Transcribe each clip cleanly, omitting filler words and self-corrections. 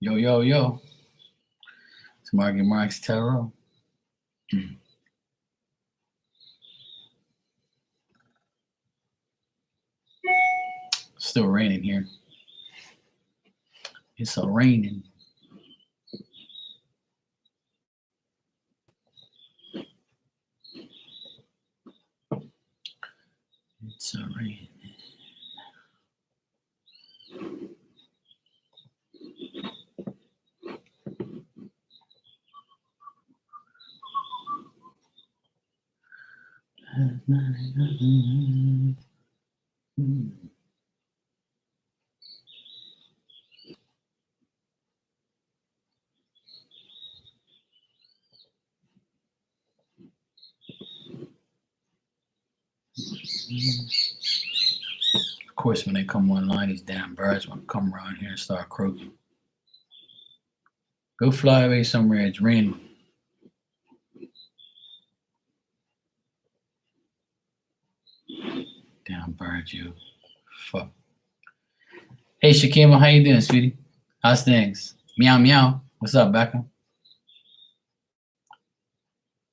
Yo, yo, yo. It's Marky Mark's Tarot. Still raining here. It's a raining. It's a raining. Of course, when they come online, these damn birds want to come around here and start croaking. Go fly away somewhere. It's raining. Damn birds, you. Fuck. Hey, Shakima, how you doing, sweetie? How's things? Meow, meow. What's up, Becca? I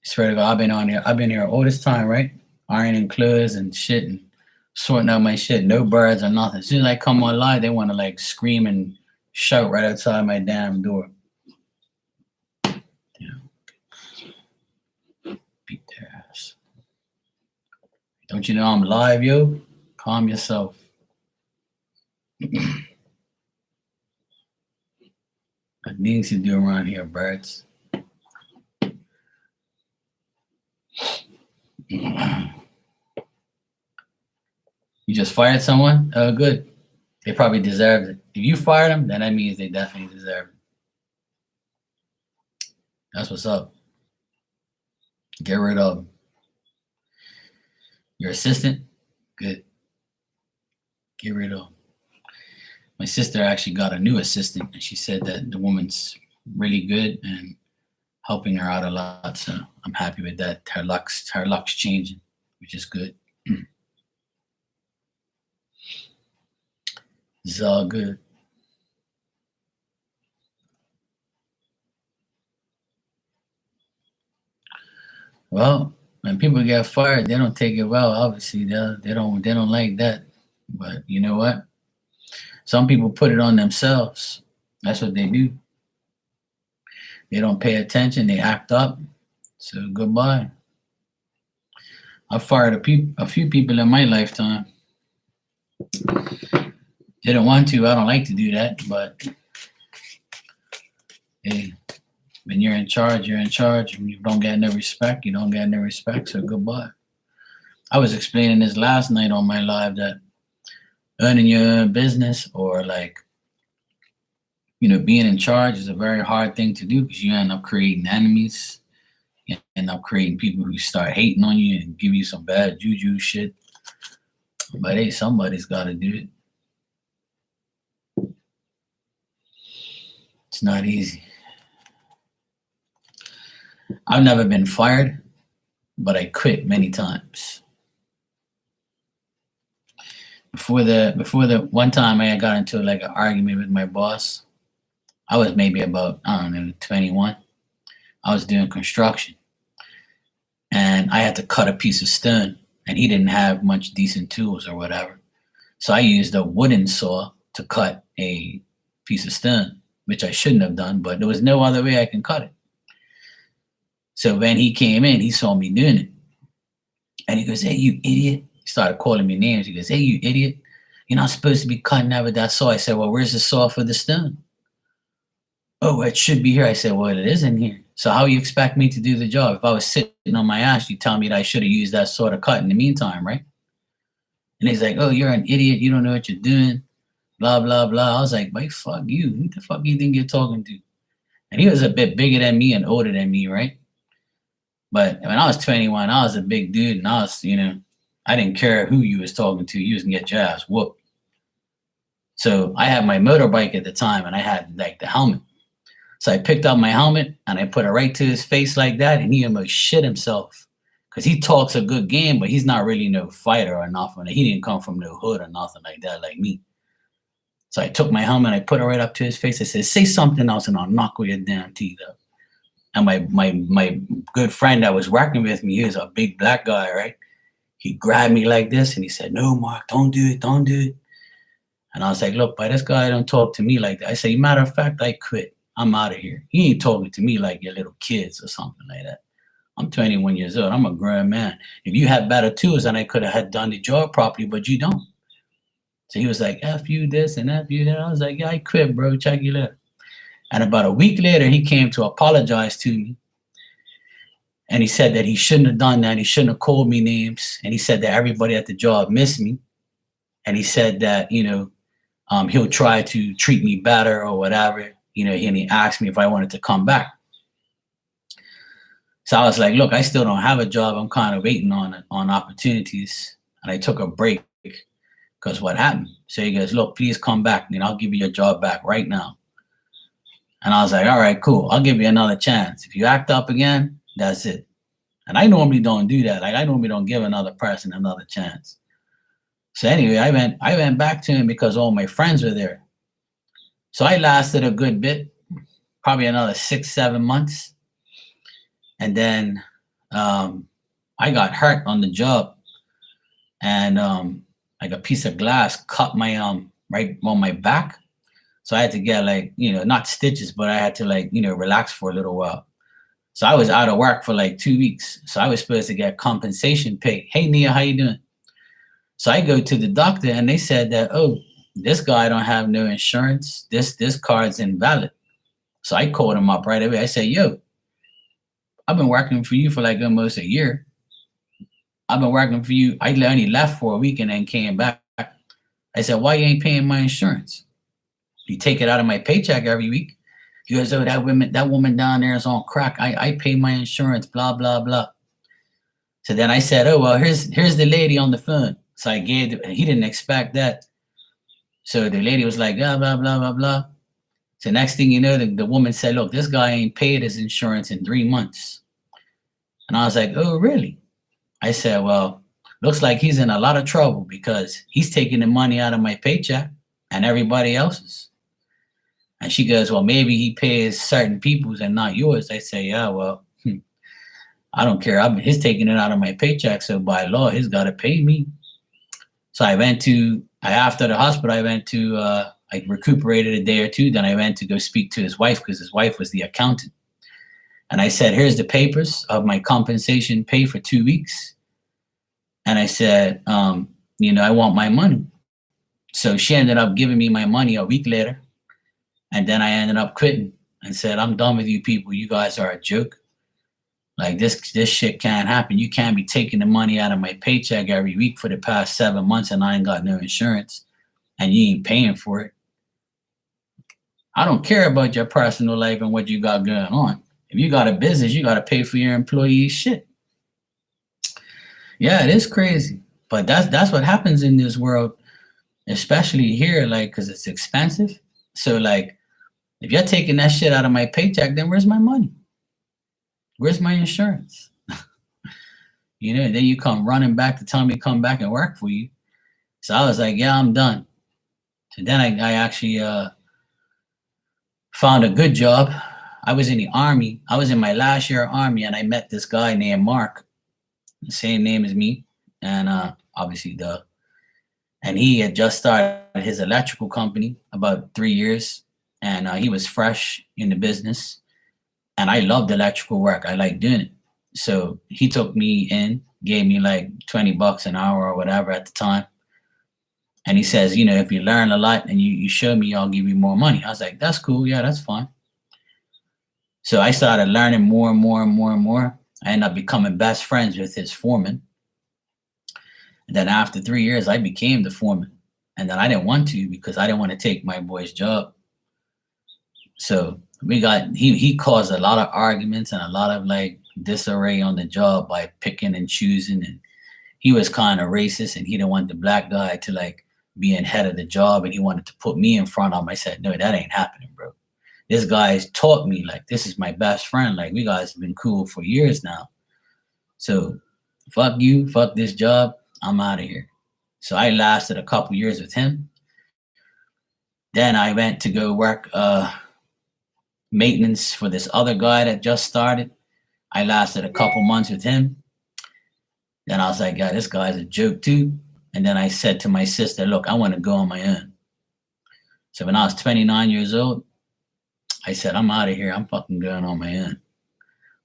swear to God, I've been here all this time, right? Ironing clothes and shit and sorting out my shit. No birds or nothing. As soon as I come on live, they want to like scream and shout right outside my damn door. Damn. Beat their ass. Don't you know I'm live, yo? Calm yourself. Got things to do around here, birds. You just fired someone? Oh, good. They probably deserved it. If you fired them, then that means they definitely deserve it. That's what's up. Get rid of them. Your assistant? Good. Get rid of them. My sister actually got a new assistant, and she said that the woman's really good and helping her out a lot. So I'm happy with that. Her luck's changing, which is good. It's all good. Well, when people get fired, they don't take it well. Obviously, they don't like that. But you know what? Some people put it on themselves. That's what they do. They don't pay attention. They act up. So goodbye. I fired a few people in my lifetime. Didn't want to. I don't like to do that. But hey, when you're in charge, you're in charge. And you don't get no respect, you don't get no respect. So goodbye. I was explaining this last night on my live that owning your own business or like, being in charge is a very hard thing to do because you end up creating enemies. You end up creating people who start hating on you and give you some bad juju shit. But hey, somebody's got to do it. It's not easy. I've never been fired, but I quit many times. Before the one time I got into like an argument with my boss, I was maybe about, 21. I was doing construction and I had to cut a piece of stone and he didn't have much decent tools or whatever. So I used a wooden saw to cut a piece of stone, which I shouldn't have done, but there was no other way I can cut it. So when he came in, he saw me doing it. And he goes, "Hey, you idiot." He started calling me names. He goes, "Hey, you idiot. You're not supposed to be cutting that with that saw." I said, "Well, where's the saw for the stone?" "Oh, it should be here." I said, "Well, it isn't here. So how you expect me to do the job? If I was sitting on my ass, you tell me that I should have used that saw to cut in the meantime, right?" And he's like, "Oh, you're an idiot. You don't know what you're doing. Blah, blah, blah." I was like, "Wait, fuck you. Who the fuck you think you're talking to?" And he was a bit bigger than me and older than me, right? But when I was 21, I was a big dude, and I was, I didn't care who you was talking to. You was gonna get your ass whooped. So I had my motorbike at the time, and I had like the helmet. So I picked up my helmet and I put it right to his face like that, and he almost shit himself because he talks a good game, but he's not really no fighter or nothing. He didn't come from no hood or nothing like that, like me. So I took my helmet, I put it right up to his face. I said, say something else and I'll knock all your damn teeth out. And my good friend that was working with me, he was a big black guy, right? He grabbed me like this and he said, no, Mark, don't do it, don't do it. And I was like, look, but this guy don't talk to me like that. I say, matter of fact, I quit. I'm out of here. He ain't talking to me like your little kids or something like that. I'm 21 years old. I'm a grown man. If you had better tools, then I could have had done the job properly, but you don't. So he was like, F you this and F you that. I was like, yeah, I quit, bro. Check you later. And about a week later, he came to apologize to me. And he said that he shouldn't have done that. He shouldn't have called me names. And he said that everybody at the job missed me. And he said that, he'll try to treat me better or whatever. And he asked me if I wanted to come back. So I was like, look, I still don't have a job. I'm kind of waiting on opportunities. And I took a break because what happened? So he goes, look, please come back and I'll give you your job back right now. And I was like, all right, cool. I'll give you another chance. If you act up again, that's it. And I normally don't do that. Like I normally don't give another person another chance. So anyway, I went back to him because all my friends were there. So I lasted a good bit, probably another 6-7 months. And then I got hurt on the job. And like a piece of glass cut my right on my back. So I had to get not stitches, but I had to relax for a little while. So I was out of work for 2 weeks. So I was supposed to get compensation pay. Hey, Nia, how you doing? So I go to the doctor and they said that, oh, this guy don't have no insurance. This card's invalid. So I called him up right away. I said, yo, I've been working for you for almost a year. I've been working for you. I only left for a week and then came back. I said, why you ain't paying my insurance? You take it out of my paycheck every week. He goes, oh, that woman down there is on crack. I pay my insurance, blah, blah, blah. So then I said, oh, well, here's the lady on the phone. So I gave it, and he didn't expect that. So the lady was like, blah, blah, blah, blah, blah. So next thing you know, the woman said, look, this guy ain't paid his insurance in 3 months. And I was like, oh, really? I said, well, looks like he's in a lot of trouble because he's taking the money out of my paycheck and everybody else's. And she goes, well, maybe he pays certain people's and not yours. I say, yeah, well, I don't care. He's taking it out of my paycheck. So by law, he's got to pay me. So after the hospital, I recuperated a day or two. Then I went to go speak to his wife because his wife was the accountant. And I said, here's the papers of my compensation pay for 2 weeks. And I said, I want my money. So she ended up giving me my money a week later. And then I ended up quitting and said, I'm done with you people. You guys are a joke. Like this shit can't happen. You can't be taking the money out of my paycheck every week for the past 7 months and I ain't got no insurance and you ain't paying for it. I don't care about your personal life and what you got going on. If you got a business, you got to pay for your employees' shit. Yeah, it is crazy. But that's what happens in this world, especially here, because it's expensive. So if you're taking that shit out of my paycheck, then where's my money? Where's my insurance? And then you come running back to tell me to come back and work for you. So I was like, yeah, I'm done. So then I actually found a good job. I was in the Army. I was in my last year of Army, and I met this guy named Mark, the same name as me, and obviously and he had just started his electrical company about 3 years, and he was fresh in the business, and I loved electrical work. I liked doing it. So he took me in, gave me $20 an hour or whatever at the time. And he says, if you learn a lot and you show me, I'll give you more money. I was like, that's cool. Yeah, that's fine. So I started learning more and more and more and more. I ended up becoming best friends with his foreman. And then after 3 years, I became the foreman. And then I didn't want to because I didn't want to take my boy's job. So he caused a lot of arguments and a lot of disarray on the job by picking and choosing. And he was kind of racist and he didn't want the black guy to be in head of the job. And he wanted to put me in front of him. I said, no, that ain't happening, bro. This guy's taught me this is my best friend. We guys have been cool for years now. So fuck you, fuck this job. I'm out of here. So I lasted a couple years with him. Then I went to go work maintenance for this other guy that just started. I lasted a couple months with him. Then I was like, "God, this guy's a joke too." And then I said to my sister, "Look, I want to go on my own." So when I was 29 years old, I said, "I'm out of here. I'm fucking going on my own."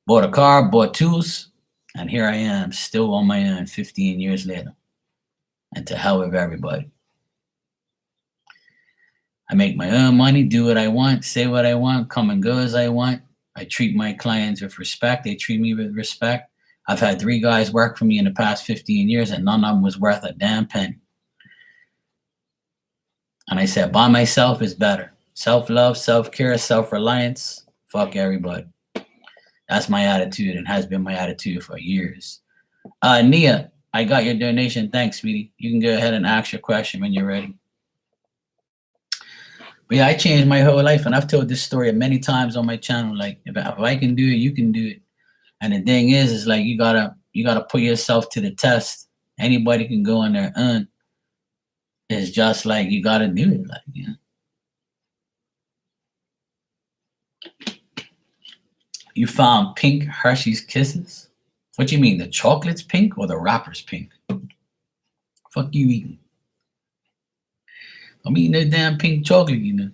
Bought a car, bought tools, and here I am, still on my own 15 years later. And to hell with everybody. I make my own money, do what I want, say what I want, come and go as I want. I treat my clients with respect. They treat me with respect. I've had 3 guys work for me in the past 15 years, and none of them was worth a damn penny. And I said, by myself is better. Self-love, self-care, self-reliance, fuck everybody. That's my attitude and has been my attitude for years. Nia, I got your donation. Thanks, sweetie. You can go ahead and ask your question when you're ready. But yeah, I changed my whole life, and I've told this story many times on my channel. Like, if I can do it, you can do it. And the thing is like you gotta put yourself to the test. Anybody can go on their own. It's just like you gotta do it. Like, you know. You found pink Hershey's Kisses? What you mean, the chocolate's pink or the wrapper's pink? Fuck you eating? I'm eating that damn pink chocolate, you know.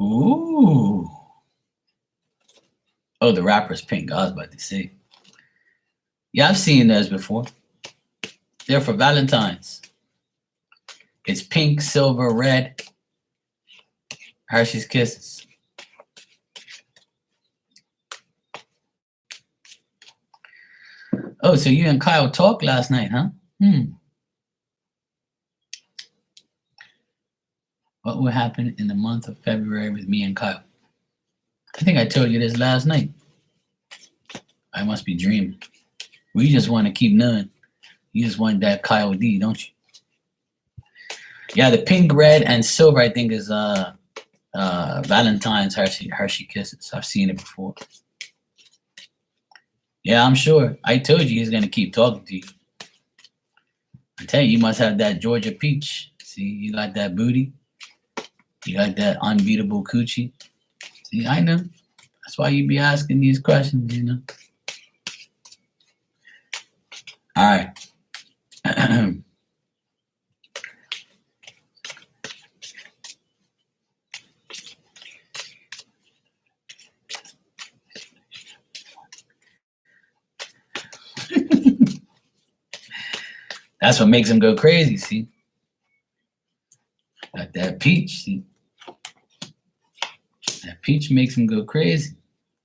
Ooh. Oh, the wrapper's pink. I was about to say. Yeah, I've seen those before. They're for Valentine's. It's pink, silver, red. Hershey's Kisses. Oh, so you and Kyle talked last night, huh? What will happen in the month of February with me and Kyle? I think I told you this last night. I must be dreaming. We just want to keep knowing. You just want that Kyle D, don't you? Yeah, the pink, red, and silver, I think, is Valentine's Hershey Kisses. I've seen it before. Yeah, I'm sure. I told you he's going to keep talking to you. I tell you, you must have that Georgia peach. See, you got that booty. You got that unbeatable coochie. See, I know. That's why you be asking these questions, you know. All right. That's what makes him go crazy, see? Got that peach, see? That peach makes him go crazy.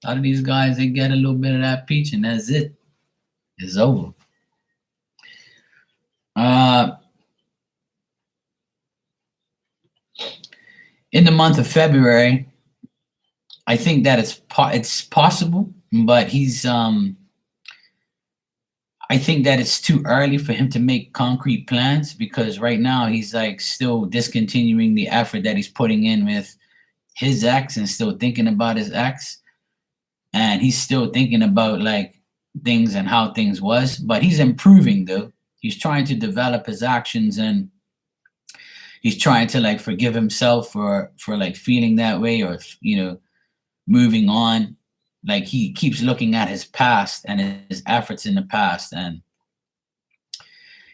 A lot of these guys, they get a little bit of that peach and that's it. It's over. In the month of February, I think that it's possible, but he's I think that it's too early for him to make concrete plans because right now he's like still discontinuing the effort that he's putting in with his ex and still thinking about his ex. And he's still thinking about like things and how things was, but he's improving though. He's trying to develop his actions and he's trying to like forgive himself for like feeling that way or, you know, moving on. Like he keeps looking at his past and his efforts in the past, and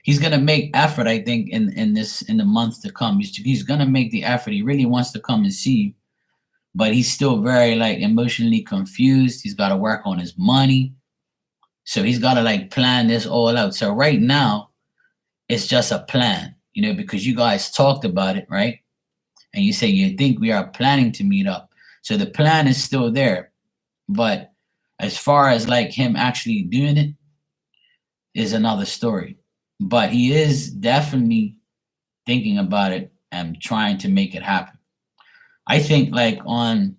he's gonna make effort. I think in the months to come, he's gonna make the effort. He really wants to come and see you, but he's still very like emotionally confused. He's got to work on his money, so he's got to like plan this all out. So right now, it's just a plan, you know, because you guys talked about it, right? And you say you think we are planning to meet up, so the plan is still there. But as far as like him actually doing it is another story. But he is definitely thinking about it and trying to make it happen. I think like in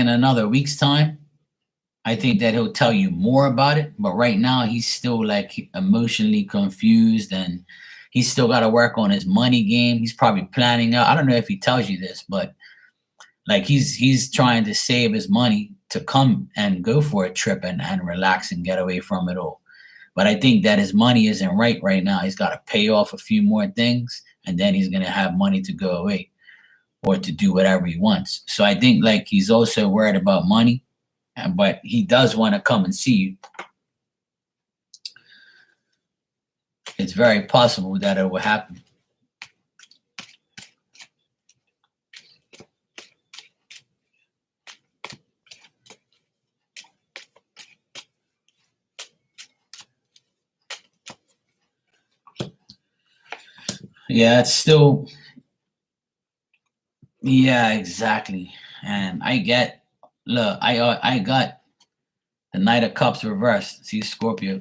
another week's time, I think that he'll tell you more about it. But right now he's still like emotionally confused and he's still got to work on his money game. He's probably planning out. I don't know if he tells you this, but like he's trying to save his money to come and go for a trip and relax and get away from it all. But I think that his money isn't right now. He's got to pay off a few more things, and then he's gonna have money to go away or to do whatever he wants. So I think like he's also worried about money, but he does want to come and see you. It's very possible that it will happen. Yeah, it's still, yeah, exactly. And look, I got the Knight of Cups reversed. See, Scorpio.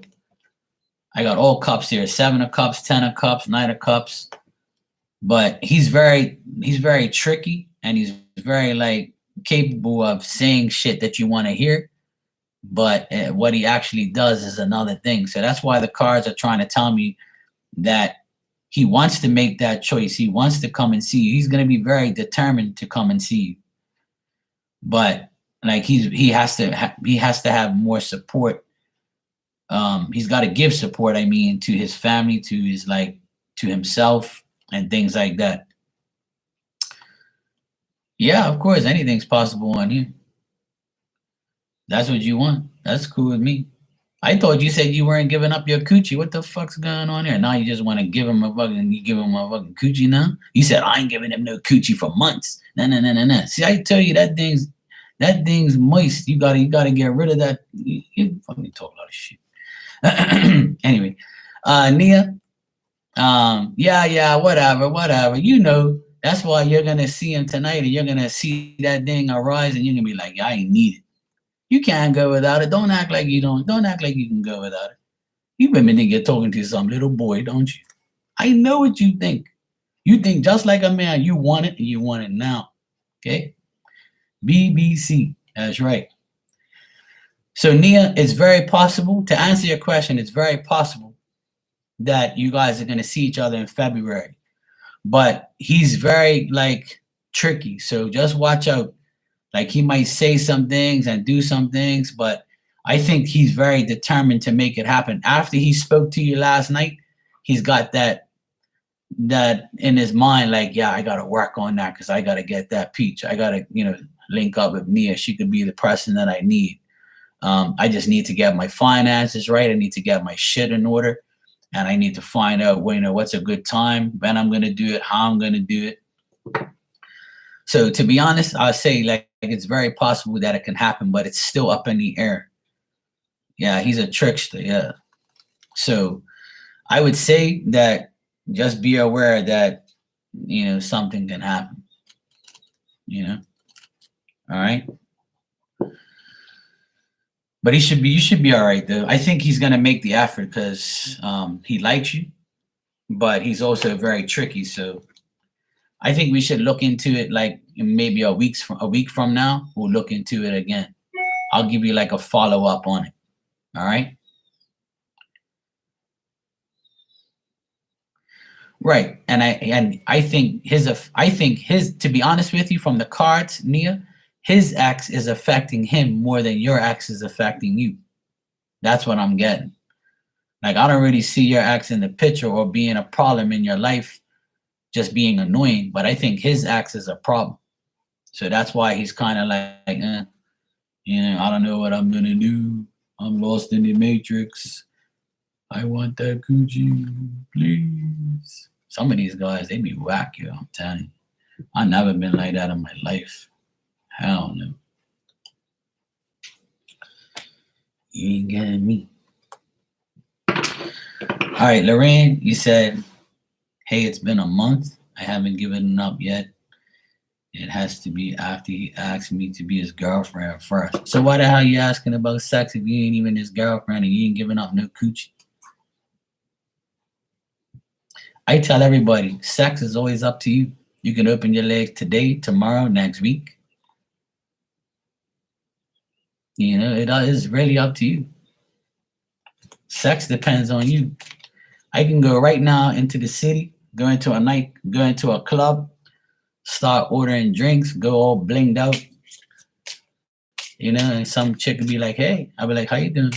I got all cups here: Seven of Cups, Ten of Cups, Knight of Cups. But he's very tricky, and he's very like capable of saying shit that you want to hear. But what he actually does is another thing. So that's why the cards are trying to tell me that he wants to make that choice. He wants to come and see you. He's going to be very determined to come and see you. But like he has to have more support. He's got to give support. I mean, to his family, to his to himself, and things like that. Yeah, of course, anything's possible on here. That's what you want. That's cool with me. I thought you said you weren't giving up your coochie. What the fuck's going on here? Now you just want to give him a fucking coochie now? You said I ain't giving him no coochie for months. No. See, I tell you that thing's moist. You gotta get rid of that. You fucking talk a lot of shit. Anyway, Nia. Yeah, whatever. You know, that's why you're gonna see him tonight, and you're gonna see that thing arise, and you're gonna be like, I ain't need it. You can't go without it. Don't act like you don't. Don't act like you can go without it. You women think you're talking to some little boy, don't you? I know what you think. You think just like a man. You want it, and you want it now. Okay? BBC. That's right. So Nia, it's very possible, to answer your question, it's very possible that you guys are going to see each other in February. But he's very tricky. So just watch out. Like he might say some things and do some things, but I think he's very determined to make it happen. After he spoke to you last night, he's got that in his mind, like, yeah, I got to work on that because I got to get that peach. I got to, link up with Nia. She could be the person that I need. I just need to get my finances right. I need to get my shit in order. And I need to find out, what's a good time, when I'm going to do it, how I'm going to do it. So to be honest, I'll say like it's very possible that it can happen, but it's still up in the air. Yeah, he's a trickster. Yeah. So I would say that just be aware that, something can happen. All right. But you should be all right though. I think he's gonna make the effort because he likes you, but he's also very tricky. So I think we should look into it like maybe a week from now. We'll look into it again. I'll give you like a follow up on it. All right. Right. And I think his to be honest with you, from the cards, Nia, his ex is affecting him more than your ex is affecting you. That's what I'm getting. Like, I don't really see your ex in the picture or being a problem in your life, just being annoying. But I think his ex is a problem. So that's why he's kind of like, I don't know what I'm going to do. I'm lost in the matrix. I want that coochie, please. Some of these guys, they be whack, yo. I'm telling you. I've never been like that in my life. Hell no. You ain't getting me. All right, Lorraine, you said, hey, it's been a month. I haven't given up yet. It has to be after he asked me to be his girlfriend first. So why the hell you asking about sex if you ain't even his girlfriend and you ain't giving up no coochie? I tell everybody, sex is always up to you. You can open your legs today, tomorrow, next week. It is really up to you. Sex depends on you. I can go right now into the city, go into a club, start ordering drinks, go all blinged out, You know, and some chick would be like, hey, I'll be like, how you doing?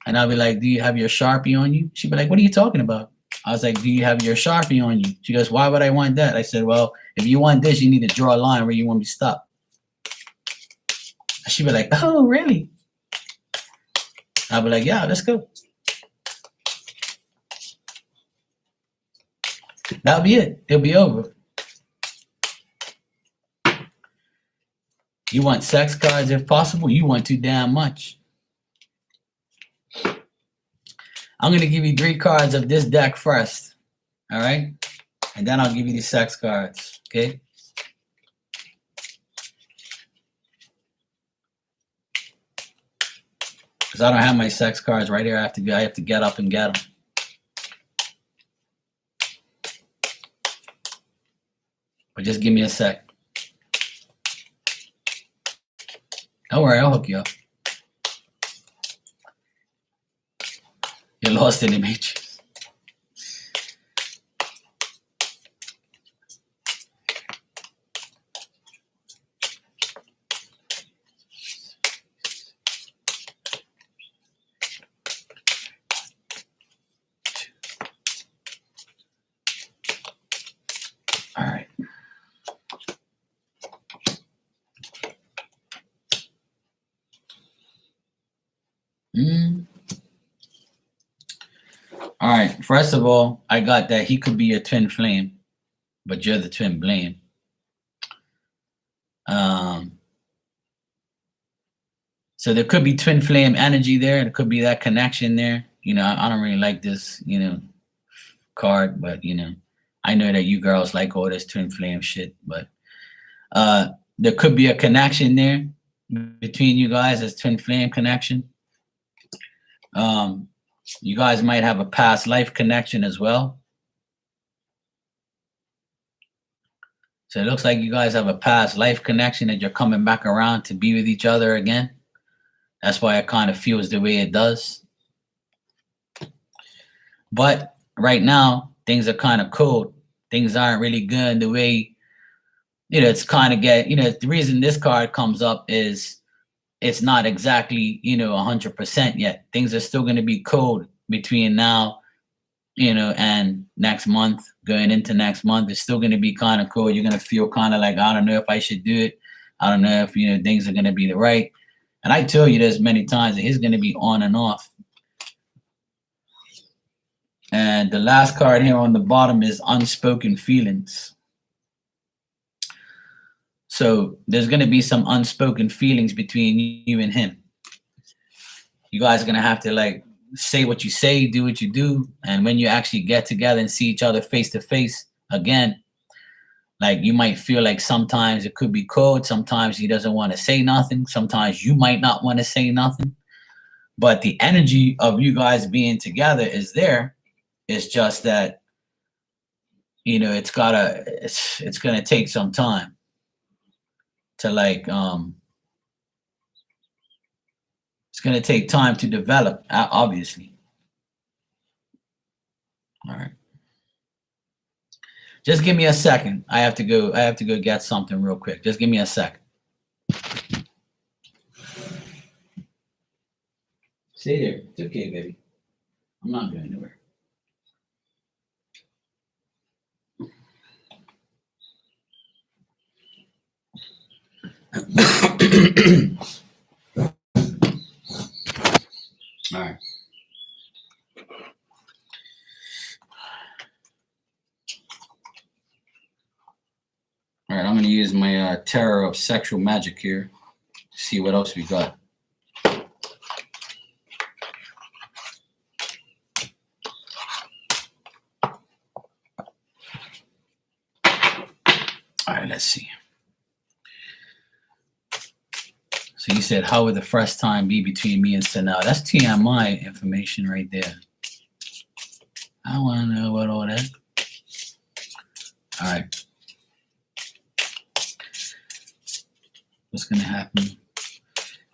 And I'll be like, do you have your Sharpie on you? She'd be like, what are you talking about? I was like, do you have your Sharpie on you? She goes, why would I want that? I said, well, if you want this, you need to draw a line where you want me to stop. She'd be like, oh, really? I'll be like, yeah, let's go. That'll be it. It'll be over. You want sex cards if possible? You want too damn much. I'm going to give you 3 cards of this deck first. All right? And then I'll give you the sex cards. Okay? Because I don't have my sex cards right here. I have to get up and get them. But just give me a sec. Don't worry, I'll hook you up. You're lost in the matrix. All right. All right. First of all, I got that he could be a twin flame, but you're the twin blame. So there could be twin flame energy there. There could be that connection there. You know, I don't really like this, you know, card, but you know, I know that you girls like all this twin flame shit, but there could be a connection there between you guys as twin flame connection. You guys might have a past life connection as well. So it looks like you guys have a past life connection that you're coming back around to be with each other again. That's why it kind of feels the way it does. But right now, things are kind of cold. Things aren't really good the way, you know, it's kind of the reason this card comes up is it's not exactly, you know, 100% yet. Things are still going to be cold between now, you know, and next month, going into next month. It's still going to be kind of cold. You're going to feel kind of like, I don't know if I should do it. I don't know if, you know, things are going to be the right. And I tell you this many times that he's going to be on and off. And the last card here on the bottom is unspoken feelings. So there's going to be some unspoken feelings between you and him. You guys are going to have to like say what you say, do what you do. And when you actually get together and see each other face to face again, like you might feel like sometimes it could be cold. Sometimes he doesn't want to say nothing. Sometimes you might not want to say nothing. But the energy of you guys being together is there. It's just that, you know, it's going to take some time to like, it's going to take time to develop, obviously. All right. Just give me a second. I have to go get something real quick. Just give me a second. Stay there. It's okay, baby. I'm not going anywhere. All right. All right, I'm going to use my Terror of Sexual Magic here. See what else we got. All right, let's see. So you said, how would the first time be between me and Sanel? That's TMI information right there. I don't want to know about all that. All right. What's going to happen?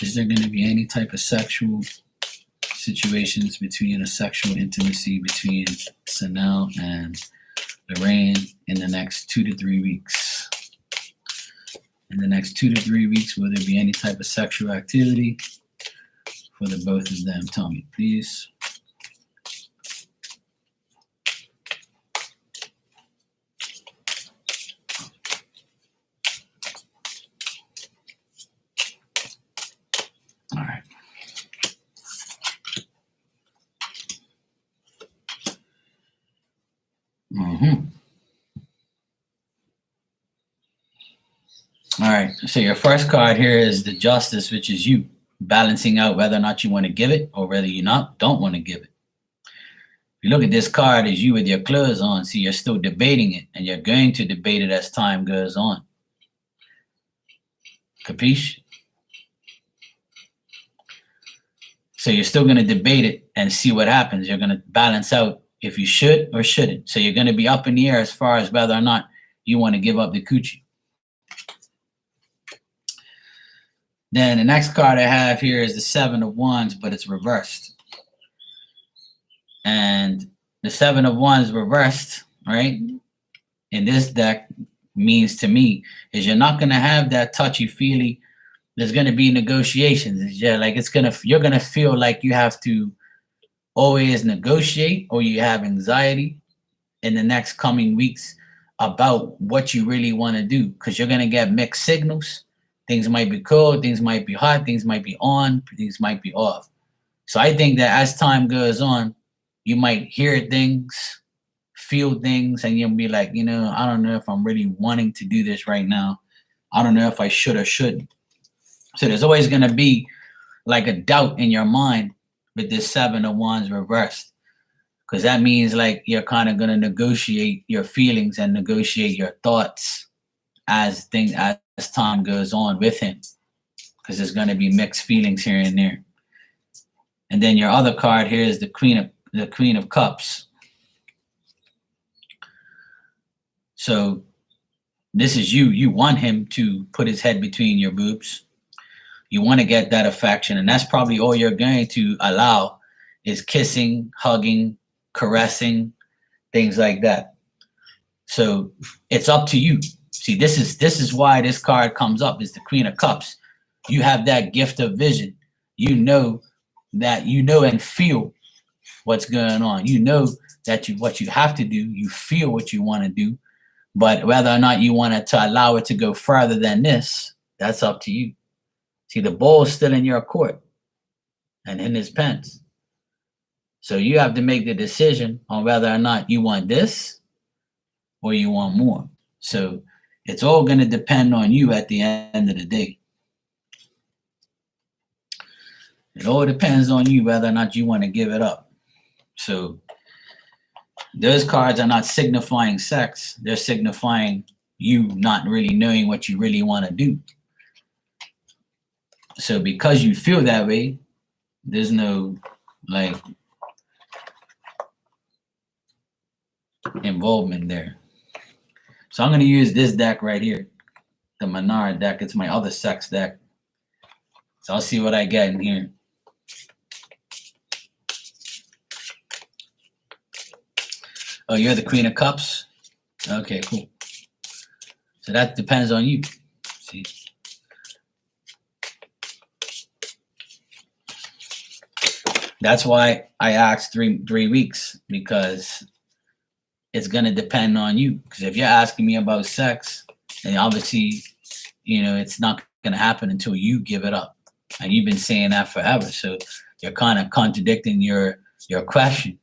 Is there going to be any type of sexual situations between a sexual intimacy between Sanel and Lorraine in the next 2 to 3 weeks? in the next 2 to 3 weeks, will there be any type of sexual activity for the both of them? Tell me, please. All right. All right. So your first card here is the Justice, which is you balancing out whether or not you want to give it or whether you don't want to give it. If you look at this card as you with your clothes on, see, you're still debating it, and you're going to debate it as time goes on. Capiche? So you're still going to debate it and see what happens. You're going to balance out if you should or shouldn't. So you're going to be up in the air as far as whether or not you want to give up the coochie. Then the next card I have here is the Seven of Wands, but it's reversed. And the Seven of Wands reversed, right, in this deck means to me is you're not going to have that touchy-feely. There's going to be negotiations. You're going to feel like you have to always negotiate, or you have anxiety in the next coming weeks about what you really want to do, because you're going to get mixed signals. Things might be cold, things might be hot, things might be on, things might be off. So I think that as time goes on, you might hear things, feel things, and you'll be like, I don't know if I'm really wanting to do this right now. I don't know if I should or shouldn't. So there's always going to be like a doubt in your mind with this Seven of Wands reversed, because that means like you're kind of going to negotiate your feelings and negotiate your thoughts as time goes on with him, because there's going to be mixed feelings here and there. And then your other card here is the Queen of Cups. So this is you. You want him to put his head between your boobs. You want to get that affection, and that's probably all you're going to allow is kissing, hugging, caressing, things like that. So it's up to you. See, this is why this card comes up, is the Queen of Cups. You have that gift of vision. You know and feel what's going on. You know that what you have to do, you feel what you want to do, but whether or not you want to allow it to go further than this, that's up to you. See, the ball is still in your court and in his pens. So you have to make the decision on whether or not you want this or you want more. So it's all going to depend on you at the end of the day. It all depends on you whether or not you want to give it up. So those cards are not signifying sex. They're signifying you not really knowing what you really want to do. So because you feel that way, there's no involvement there. So I'm going to use this deck right here, the Menard deck. It's my other sex deck. So I'll see what I get in here. Oh, you're the Queen of Cups? Okay, cool. So that depends on you. See? That's why I asked three weeks, because it's going to depend on you. Because if you're asking me about sex, then obviously, it's not going to happen until you give it up. And you've been saying that forever. So you're kind of contradicting your question.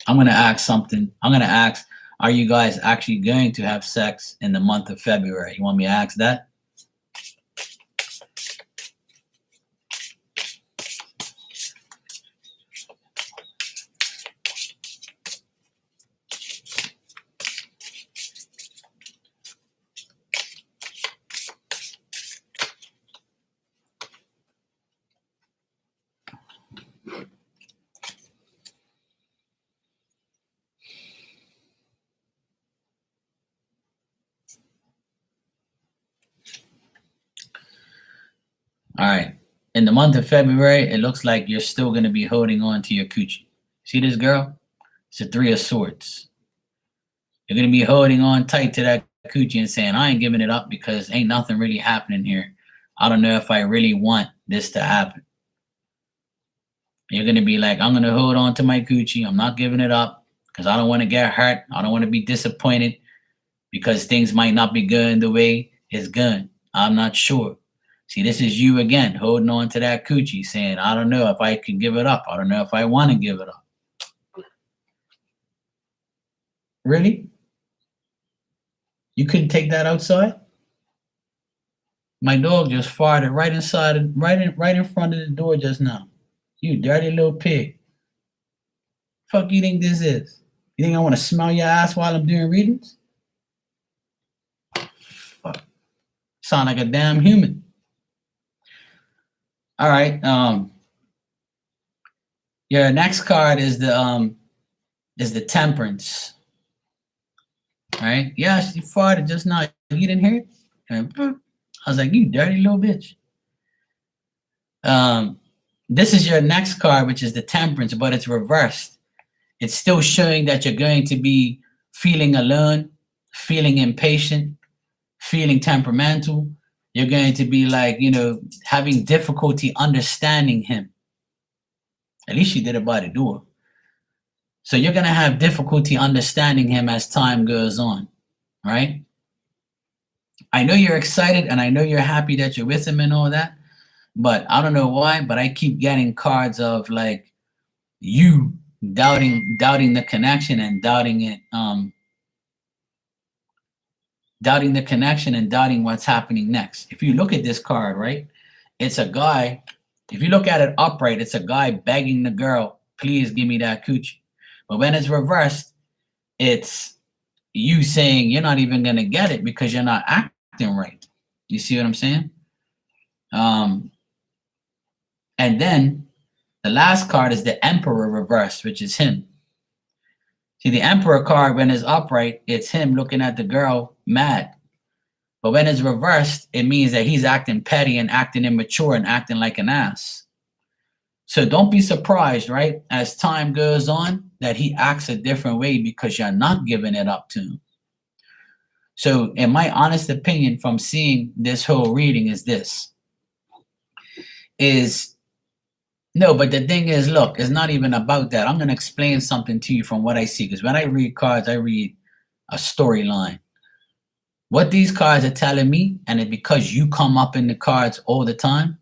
I'm going to ask something. I'm going to ask, are you guys actually going to have sex in the month of February? You want me to ask that? All right. In the month of February, it looks like you're still going to be holding on to your coochie. See this girl? It's a Three of Swords. You're gonna be holding on tight to that coochie and saying, I ain't giving it up because ain't nothing really happening here. I don't know if I really want this to happen. You're gonna be like, I'm gonna hold on to my coochie. I'm not giving it up because I don't want to get hurt. I don't want to be disappointed because things might not be going the way it's going. I'm not sure. See, this is you again, holding on to that coochie, saying, I don't know if I can give it up. I don't know if I want to give it up. Really? You couldn't take that outside? My dog just farted right inside, right in front of the door just now. You dirty little pig. Fuck you think this is? You think I want to smell your ass while I'm doing readings? Fuck. Sound like a damn human. All right. Your next card is the Temperance. All right. Yeah, she farted just now. You didn't hear it? And I was like, you dirty little bitch. This is your next card, which is the Temperance, but it's reversed. It's still showing that you're going to be feeling alone, feeling impatient, feeling temperamental. You're going to be like, having difficulty understanding him. At least you did it by the door. So you're going to have difficulty understanding him as time goes on, right? I know you're excited and I know you're happy that you're with him and all that, but I don't know why, but I keep getting cards of like you doubting the connection and doubting it, doubting the connection and doubting what's happening next. If you look at this card, right, it's a guy. If you look at it upright, it's a guy begging the girl, please give me that coochie. But when it's reversed, it's you saying you're not even going to get it because you're not acting right. You see what I'm saying? And then the last card is the Emperor reversed, which is him. See, the Emperor card, when it's upright, it's him looking at the girl mad. But when it's reversed, it means that he's acting petty and acting immature and acting like an ass. So don't be surprised, right, as time goes on, that he acts a different way because you're not giving it up to him. So in my honest opinion from seeing this whole reading is this. No, but the thing is, look, it's not even about that. I'm going to explain something to you from what I see. Because when I read cards, I read a storyline. What these cards are telling me, and it's because you come up in the cards all the time,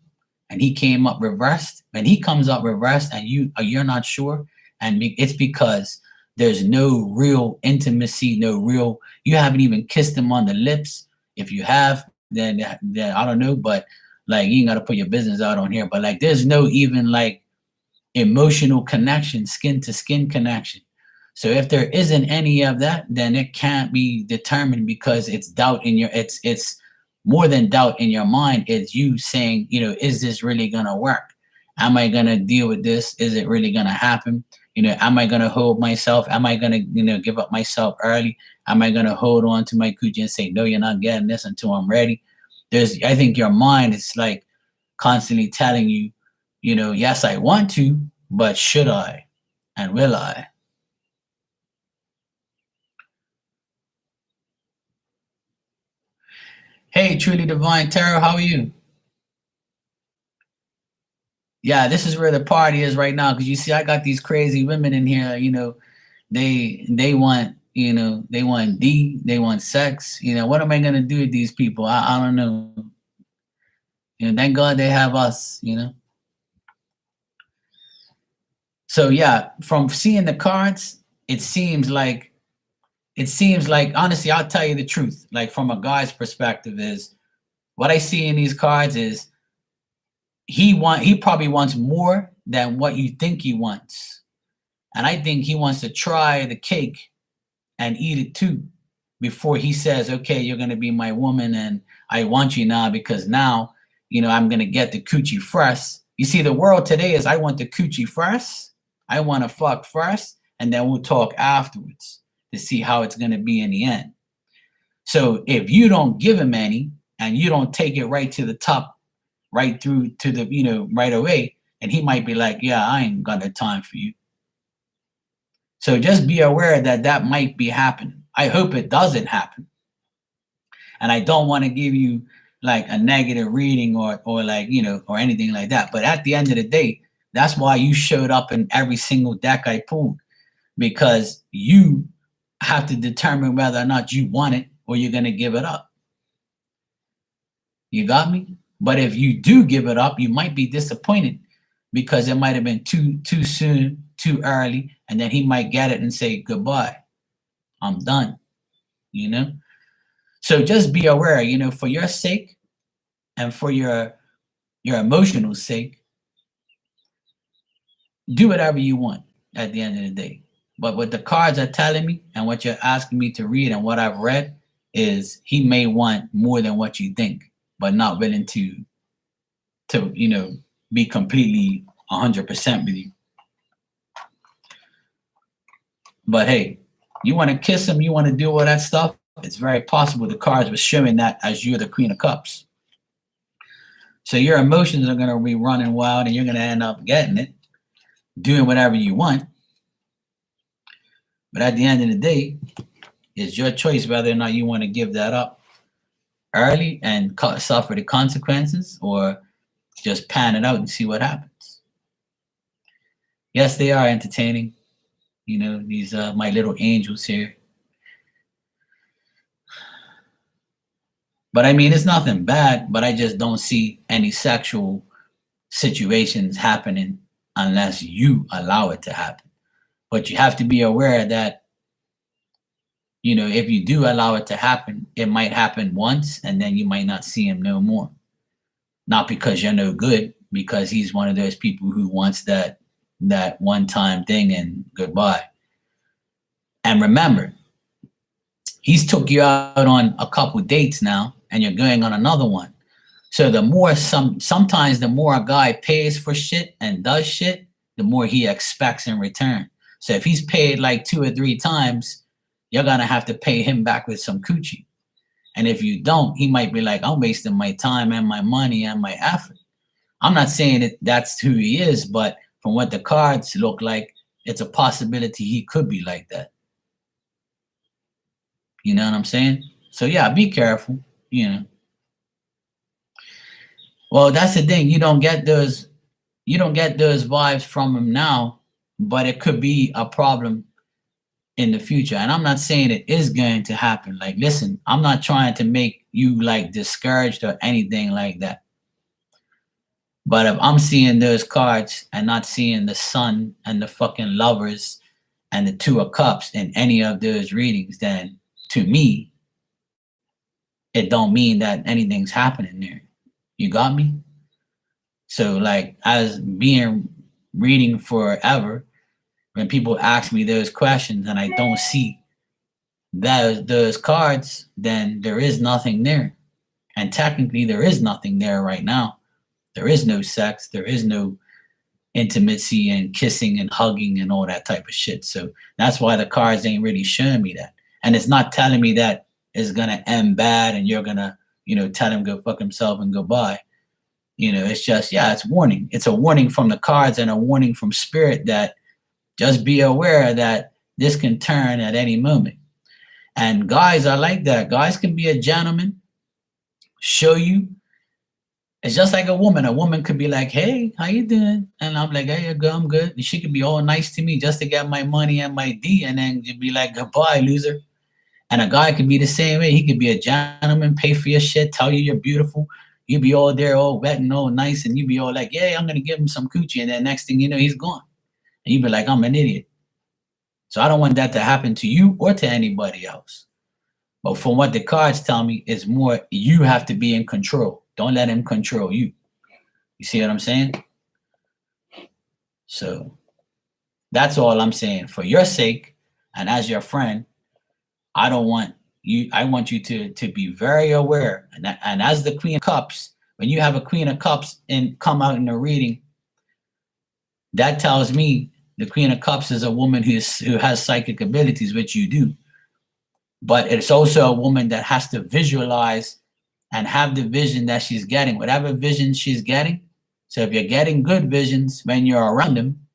and he came up reversed. When he comes up reversed and you're not sure, and it's because there's no real intimacy, you haven't even kissed him on the lips. If you have, then I don't know, but like you ain't got to put your business out on here. But like there's no even like emotional connection, skin to skin connection. So if there isn't any of that, then it can't be determined because it's doubt in it's more than doubt in your mind. It's you saying, is this really gonna work? Am I gonna deal with this? Is it really gonna happen? Am I gonna hold myself? Am I gonna, give up myself early? Am I gonna hold on to my coochie and say, no, you're not getting this until I'm ready? I think your mind is like constantly telling you, yes, I want to, but should I? And will I? Hey, Truly Divine Tarot, how are you? Yeah, this is where the party is right now. Because you see, I got these crazy women in here, they want, they want D, they want sex. What am I going to do with these people? I don't know. Thank God they have us, So yeah, from seeing the cards, it seems like, honestly, I'll tell you the truth. Like from a guy's perspective is what I see in these cards is he probably wants more than what you think he wants. And I think he wants to try the cake and eat it too before he says, okay, you're going to be my woman and I want you now because now, I'm going to get the coochie first. You see, the world today is I want the coochie first. I want to fuck first and then we'll talk afterwards to see how it's going to be in the end. So if you don't give him any and you don't take it right to the top, right through to the, right away, and he might be like, yeah, I ain't got the time for you. So just be aware that might be happening. I hope it doesn't happen. And I don't want to give you like a negative reading or like, you know, or anything like that. But at the end of the day, that's why you showed up in every single deck I pulled, because you have to determine whether or not you want it or you're going to give it up. You got me? But if you do give it up, you might be disappointed because it might have been too soon, too early, and then he might get it and say, goodbye, I'm done, you know? So just be aware, you know, for your sake and for your emotional sake, do whatever you want at the end of the day. But what the cards are telling me and what you're asking me to read and what I've read is he may want more than what you think, but not willing to you know, be completely 100% with you. But hey, you want to kiss him, you want to do all that stuff, it's very possible the cards were showing that as you're the Queen of Cups. So your emotions are going to be running wild and you're going to end up getting it, doing whatever you want. But at the end of the day, it's your choice whether or not you want to give that up early and suffer the consequences, or just pan it out and see what happens. Yes, they are entertaining. You know, these my little angels here. But I mean, it's nothing bad, but I just don't see any sexual situations happening unless you allow it to happen. But you have to be aware that, you know, if you do allow it to happen, it might happen once and then you might not see him no more. Not because you're no good, because he's one of those people who wants that one-time thing and goodbye. And remember, he's took you out on a couple dates now, and you're going on another one. So the more sometimes the more a guy pays for shit and does shit, the more he expects in return. So if he's paid like 2 or 3 times, you're gonna have to pay him back with some coochie. And if you don't, he might be like, I'm wasting my time and my money and my effort. I'm not saying that that's who he is, but from what the cards look like, it's a possibility he could be like that. You know what I'm saying? So yeah, be careful, you know. Well, that's the thing. You don't get those vibes from him now, but it could be a problem in the future. And I'm not saying it is going to happen. Like, listen, I'm not trying to make you like discouraged or anything like that. But if I'm seeing those cards and not seeing the Sun and the fucking Lovers and the 2 of Cups in any of those readings, then to me, it don't mean that anything's happening there. You got me? So like, as being reading forever, when people ask me those questions and I don't see those cards, then there is nothing there. And technically there is nothing there right now. There is no sex, there is no intimacy and kissing and hugging and all that type of shit. So that's why the cards ain't really showing me that. And it's not telling me that it's gonna end bad and you're gonna, you know, tell him go fuck himself and goodbye. You know, it's just, yeah, it's warning. It's a warning from the cards and a warning from spirit that just be aware that this can turn at any moment. And guys are like that. Guys can be a gentleman, show you. It's just like a woman. A woman could be like, hey, how you doing? And I'm like, hey, girl, I'm good. And she could be all nice to me just to get my money and my D, and then you'd be like, goodbye, loser. And a guy could be the same way. He could be a gentleman, pay for your shit, tell you you're beautiful. You be all there, all wet and all nice, and you be all like, yeah, I'm going to give him some coochie. And then next thing you know, he's gone. And you be like, I'm an idiot. So I don't want that to happen to you or to anybody else. But from what the cards tell me, it's more you have to be in control. Don't let him control you. You see what I'm saying? So that's all I'm saying. For your sake and as your friend, I want you to be very aware. And as the Queen of Cups, when you have a Queen of Cups and come out in a reading, that tells me the Queen of Cups is a woman who has psychic abilities, which you do. But it's also a woman that has to visualize and have the vision that she's getting, whatever vision she's getting. So if you're getting good visions when you're around them,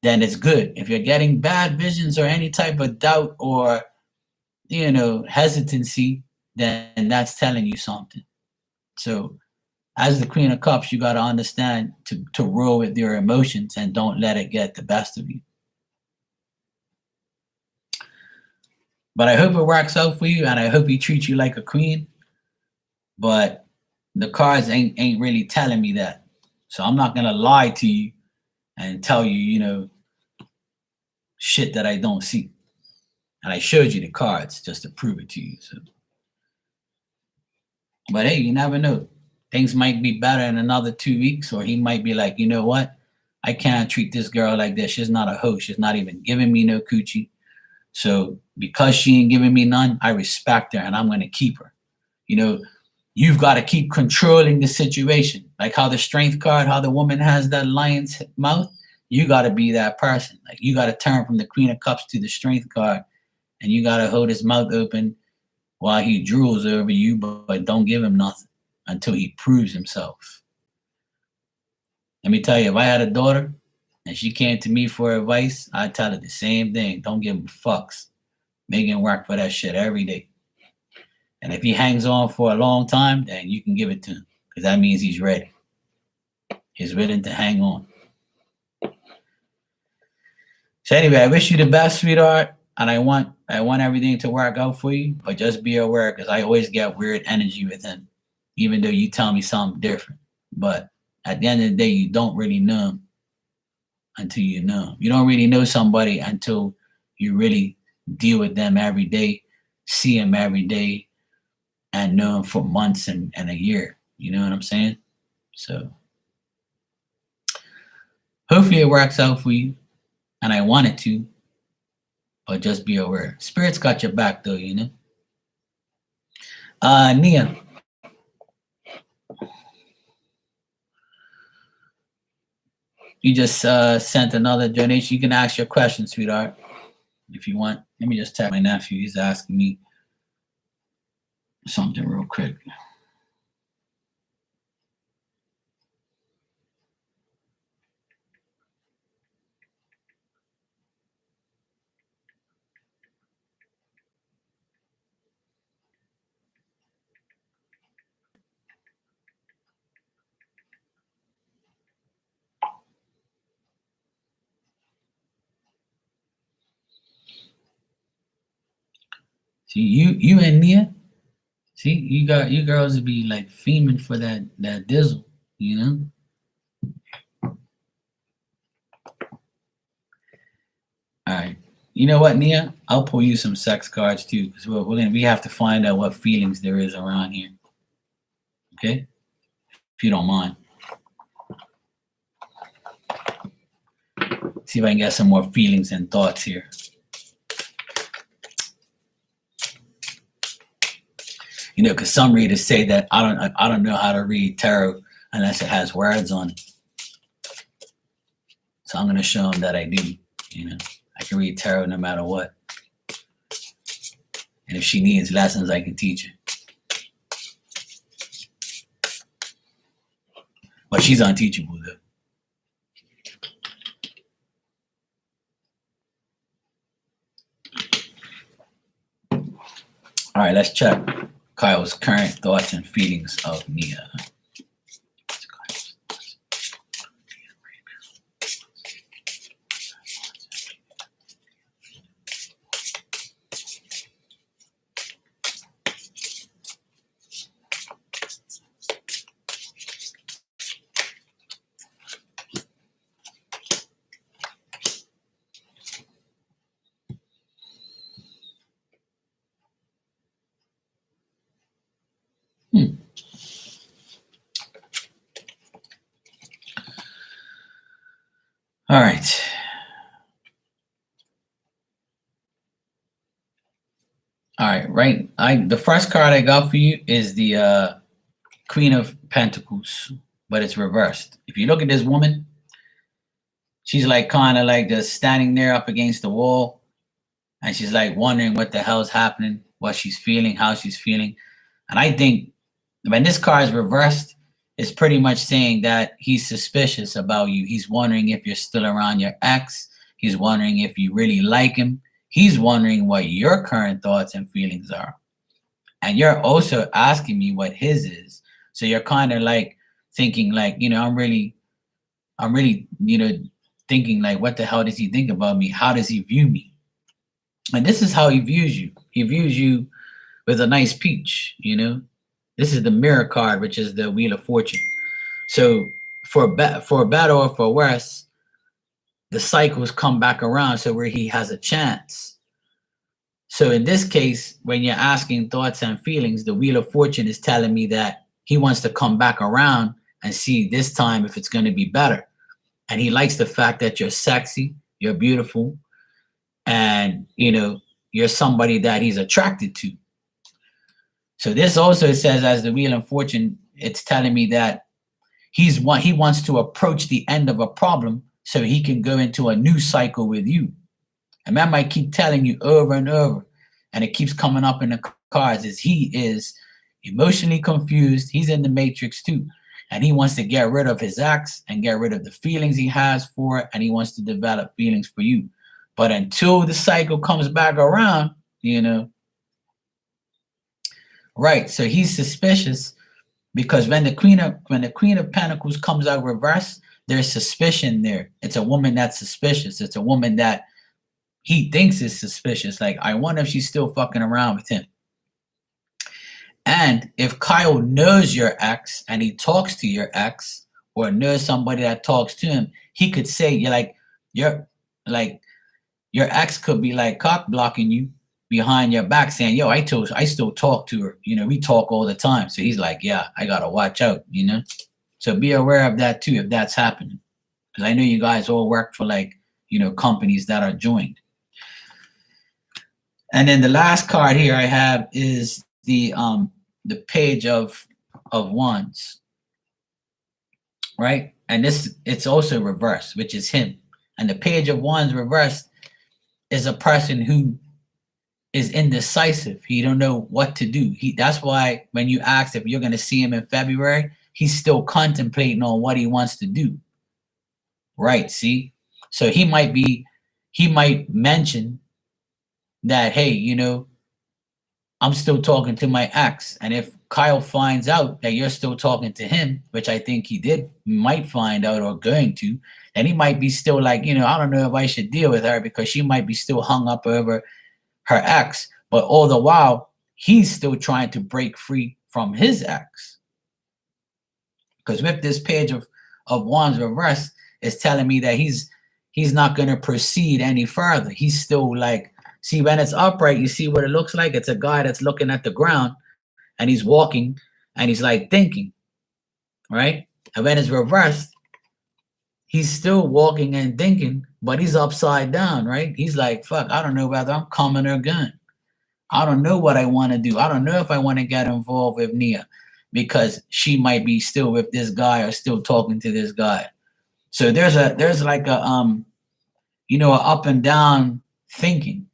then it's good. If you're getting bad visions or any type of doubt or hesitancy, then that's telling you something. So as the Queen of Cups, you got to understand to roll with your emotions and don't let it get the best of you. But I hope it works out for you, and I hope he treats you like a queen. But the cards ain't really telling me that. So I'm not gonna lie to you and tell you, shit that I don't see. And I showed you the cards just to prove it to you. So, but hey, you never know. Things might be better in another 2 weeks, or he might be like, you know what? I can't treat this girl like this. She's not a hoe. She's not even giving me no coochie. So because she ain't giving me none, I respect her and I'm gonna keep her. You've got to keep controlling the situation. Like how the strength card, how the woman has that lion's mouth, you got to be that person. Like you got to turn from the Queen of Cups to the strength card, and you got to hold his mouth open while he drools over you, but don't give him nothing until he proves himself. Let me tell you, if I had a daughter and she came to me for advice, I'd tell her the same thing. Don't give him fucks. Make him work for that shit every day. And if he hangs on for a long time, then you can give it to him, because that means he's ready. He's willing to hang on. So anyway, I wish you the best, sweetheart, and I want everything to work out for you. But just be aware, because I always get weird energy with him, even though you tell me something different. But at the end of the day, you don't really know him until you know him. You don't really know somebody until you really deal with them every day, see them every day, and know him for months and a year. You know what I'm saying? So hopefully it works out for you. And I want it to, but just be aware. Spirit's got your back though, Nia. You just sent another donation. You can ask your question, sweetheart, if you want. Let me just tell my nephew. He's asking me something real quick. See, you and Nia, see, you girls would be like fiending for that dizzle, All right. You know what, Nia? I'll pull you some sex cards too, because we have to find out what feelings there is around here. Okay? If you don't mind. See if I can get some more feelings and thoughts here. Because some readers say that I don't know how to read tarot unless it has words on it. So I'm going to show them that I do. I can read tarot no matter what. And if she needs lessons, I can teach her. But she's unteachable, though. All right, let's check Kyle's current thoughts and feelings of Nia. All right. All right, the first card I got for you is the Queen of Pentacles, but it's reversed. If you look at this woman, she's like kind of like just standing there up against the wall, and she's like wondering what the hell's happening, what she's feeling, how she's feeling. And I think when this card is reversed, it's pretty much saying that he's suspicious about you. He's wondering if you're still around your ex. He's wondering if you really like him. He's wondering what your current thoughts and feelings are. And you're also asking me what his is. So you're kind of like thinking like, I'm really, thinking like, what the hell does he think about me? How does he view me? And this is how he views you. He views you with a nice peach, This is the mirror card, which is the Wheel of Fortune. So for better or for worse, the cycles come back around, so where he has a chance. So in this case, when you're asking thoughts and feelings, the Wheel of Fortune is telling me that he wants to come back around and see this time if it's going to be better. And he likes the fact that you're sexy, you're beautiful, and you're somebody that he's attracted to. So this also says, as the Wheel of Fortune, it's telling me that he wants to approach the end of a problem so he can go into a new cycle with you. And remember, I keep telling you over and over, and it keeps coming up in the cards, is he is emotionally confused. He's in the matrix too. And he wants to get rid of his ex and get rid of the feelings he has for it. And he wants to develop feelings for you. But until the cycle comes back around, right. So he's suspicious because when the Queen of Pentacles comes out reverse, there's suspicion there. It's a woman that's suspicious. It's a woman that he thinks is suspicious. Like, I wonder if she's still fucking around with him. And if Kyle knows your ex and he talks to your ex or knows somebody that talks to him, he could say, your ex could be like cock blocking you behind your back saying, yo, I still talk to her. We talk all the time. So he's like, yeah, I got to watch out, So be aware of that too, if that's happening. Because I know you guys all work for companies that are joined. And then the last card here I have is the Page of Wands, right? And it's also reversed, which is him. And the Page of Wands reversed is a person who is indecisive. He don't know what to do. That's why when you ask if you're going to see him in February, he's still contemplating on what he wants to do. Right? See? So he might mention that, hey, I'm still talking to my ex. And if Kyle finds out that you're still talking to him, which I think he might find out or going to, then he might be still like, I don't know if I should deal with her because she might be still hung up over her ex. But all the while, he's still trying to break free from his ex. Because with this Page of Wands reverse, it's telling me that he's not going to proceed any further. He's still like, see, when it's upright, you see what it looks like? It's a guy that's looking at the ground and he's walking and he's like thinking, right? And when it's reversed, he's still walking and thinking, but he's upside down, right? He's like, fuck, I don't know whether I'm coming or going. I don't know what I want to do. I don't know if I want to get involved with Nia because she might be still with this guy or still talking to this guy. So there's like a an up and down thinking.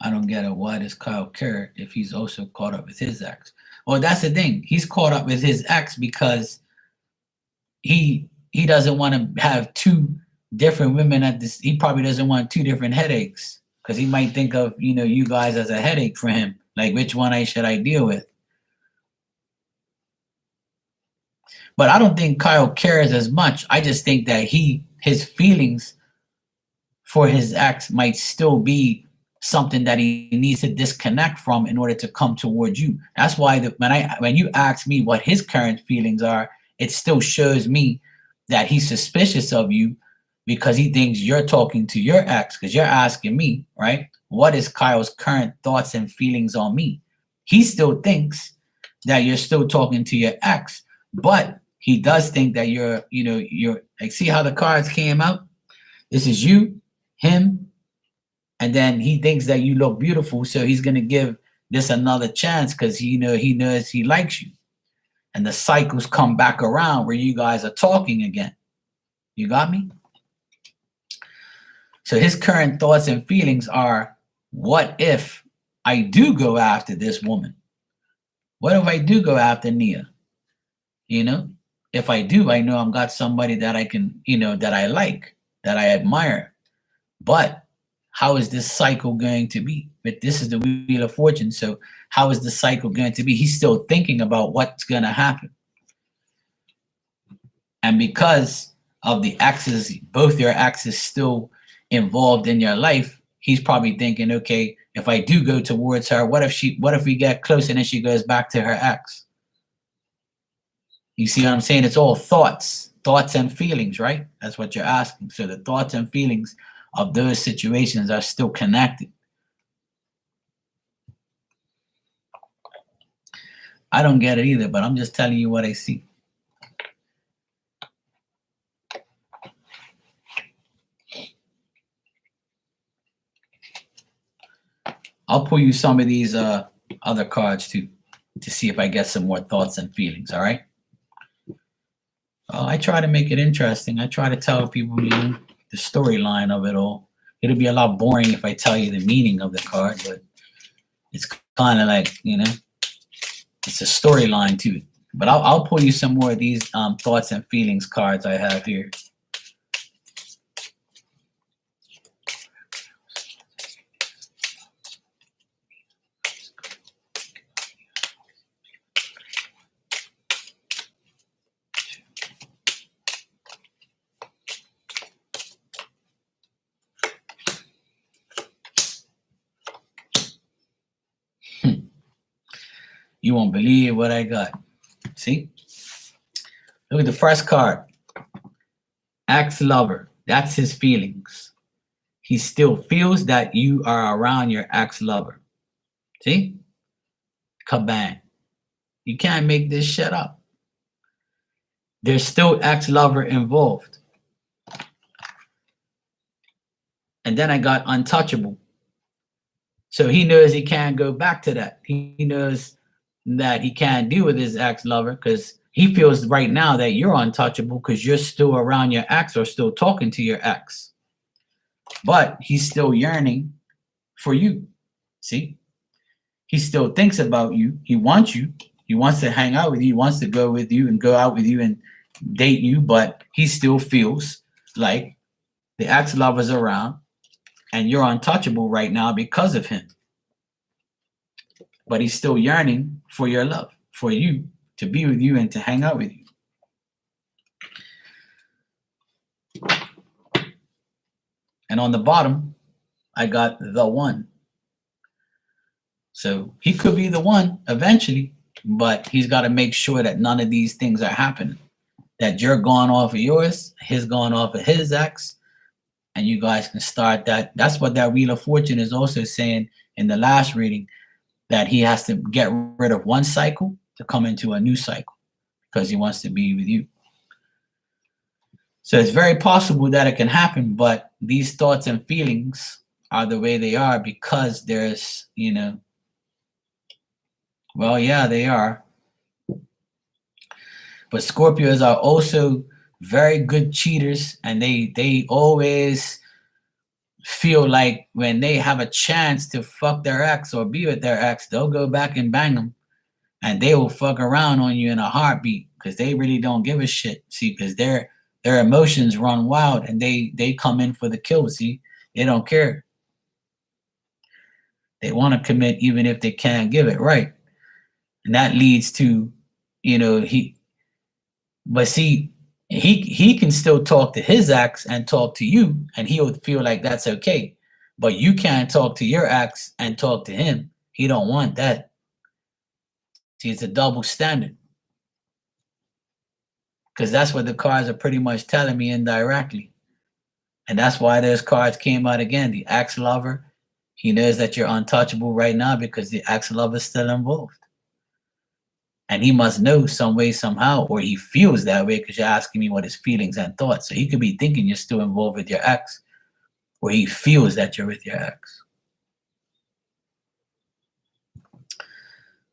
I don't get it. Why does Kyle care if he's also caught up with his ex? Well, that's the thing. He's caught up with his ex because he doesn't want to have two different women at this. He probably doesn't want two different headaches because he might think of you guys as a headache for him. Like, which one should I deal with? But I don't think Kyle cares as much. I just think that his feelings for his ex might still be something that he needs to disconnect from in order to come towards you. That's why when you ask me what his current feelings are, it still shows me that he's suspicious of you because he thinks you're talking to your ex, because you're asking me, right? What is Kyle's current thoughts and feelings on me? He still thinks that you're still talking to your ex, but he does think that you're like, see how the cards came out? This is you, him, and then he thinks that you look beautiful, so he's going to give this another chance because he knows he likes you. And the cycles come back around where you guys are talking again. You got me? So his current thoughts and feelings are, what if I do go after this woman? What if I do go after Nia? If I do, I know I've got somebody that I can, that I like. that I admire. But how is this cycle going to be? But this is the Wheel of Fortune. So how is the cycle going to be? He's still thinking about what's going to happen. And because of the axes, both your axes still involved in your life, he's probably thinking, okay, if I do go towards her, what if we get close and then she goes back to her ex? You see what I'm saying? It's all thoughts and feelings, right? That's what you're asking. So the thoughts and feelings of those situations are still connected. I don't get it either, but I'm just telling you what I see. I'll pull you some of these other cards too, to see if I get some more thoughts and feelings, all right? I try to make it interesting. I try to tell people, the storyline of it all. It'll be a lot boring if I tell you the meaning of the card, but it's kind of like, it's a storyline to it. But I'll pull you some more of these thoughts and feelings cards I have here. You won't believe what I got. See? Look at the first card. Ex-lover. That's his feelings. He still feels that you are around your ex-lover. See? Kabang. You can't make this shit up. There's still ex-lover involved. And then I got untouchable. So he knows he can't go back to that. He knows that he can't deal with his ex-lover because he feels right now that you're untouchable because you're still around your ex or still talking to your ex. But he's still yearning for you. See? He still thinks about you. He wants you. He wants to hang out with you. He wants to go with you and go out with you and date you. But he still feels like the ex-lover's around and you're untouchable right now because of him. But he's still yearning for your love, for you to be with you and to hang out with you. And on the bottom, I got the one. So he could be the one eventually, but he's got to make sure that none of these things are happening. That you're gone off of yours, he's gone off of his ex, and you guys can start that. That's what that Wheel of Fortune is also saying in the last reading, that he has to get rid of one cycle to come into a new cycle because he wants to be with you. So it's very possible that it can happen, but these thoughts and feelings are the way they are because there's, well, yeah, they are. But Scorpios are also very good cheaters, and they always feel like when they have a chance to fuck their ex or be with their ex, they'll go back and bang them, and they will fuck around on you in a heartbeat because they really don't give a shit. See, because their emotions run wild and they come in for the kill. See, they don't care. They want to commit even if they can't give it, right? And that leads to, but see, he can still talk to his ex and talk to you, and he'll feel like that's okay. But you can't talk to your ex and talk to him. He don't want that. See, it's a double standard. Because that's what the cards are pretty much telling me indirectly. And that's why those cards came out again. The ex-lover, he knows that you're untouchable right now because the ex-lover is still involved. And he must know some way, somehow, or he feels that way because you're asking me what his feelings and thoughts. So he could be thinking you're still involved with your ex, or he feels that you're with your ex.